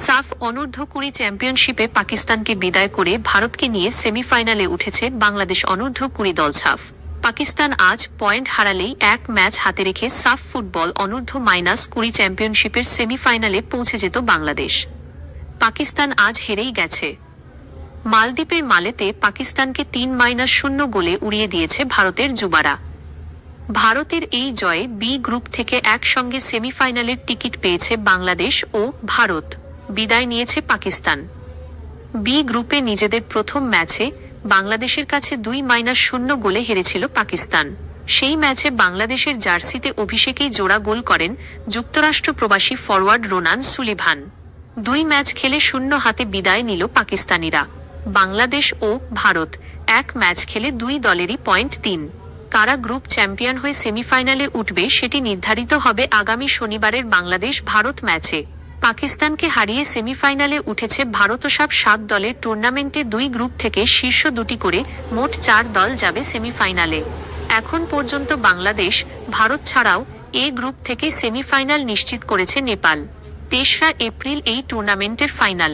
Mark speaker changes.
Speaker 1: সাফ অনূর্ধ্ব-20 চ্যাম্পিয়নশিপে পাকিস্তানকে বিদায় করে ভারতকে নিয়ে সেমিফাইনালে উঠেছে বাংলাদেশ অনূর্ধ্ব-20 দল সাফ। পাকিস্তান আজ পয়েন্ট হারালেই এক ম্যাচ হাতে রেখে সাফ ফুটবল অনূর্ধ্ব-20 চ্যাম্পিয়নশিপের সেমিফাইনালে পৌঁছে যেত বাংলাদেশ। পাকিস্তান আজ হেরেই গেছে। মালদ্বীপের মালেতে পাকিস্তানকে 3-0 গোলে উড়িয়ে দিয়েছে ভারতের যুবারা। ভারতের এই জয়ে বি গ্রুপ থেকে একসঙ্গে সেমিফাইনালের টিকিট পেয়েছে বাংলাদেশ ও ভারত। বিদায় নিয়েছে পাকিস্তান। বি গ্রুপে নিজেদের প্রথম ম্যাচে বাংলাদেশের কাছে 2-0 গোলে হেরেছিল পাকিস্তান। সেই ম্যাচে বাংলাদেশের জার্সিতে অভিষেকেই জোড়া গোল করেন যুক্তরাষ্ট্র প্রবাসী ফরওয়ার্ড রোনান সুলিভান। 2 ম্যাচ খেলে 0 হাতে বিদায় নিল পাকিস্তানিরা। বাংলাদেশ ও ভারত এক ম্যাচ খেলে 2 দলেরই পয়েন্ট 3। কারা গ্রুপ চ্যাম্পিয়ন হয়ে সেমিফাইনালে উঠবে সেটি নির্ধারিত হবে আগামী শনিবারের বাংলাদেশ ভারত ম্যাচে। পাকিস্তানকে হারিয়ে সেমিফাইনালে উঠেছে ভারত। সব 7 দলের টুর্নামেন্টে 2 গ্রুপ থেকে শীর্ষ 2টি করে মোট 4 দল যাবে সেমিফাইনালে। এখন পর্যন্ত বাংলাদেশ, ভারত ছাড়াও এ গ্রুপ থেকে সেমিফাইনাল নিশ্চিত করেছে নেপাল। 3রা এপ্রিল এই টুর্নামেন্টের ফাইনাল।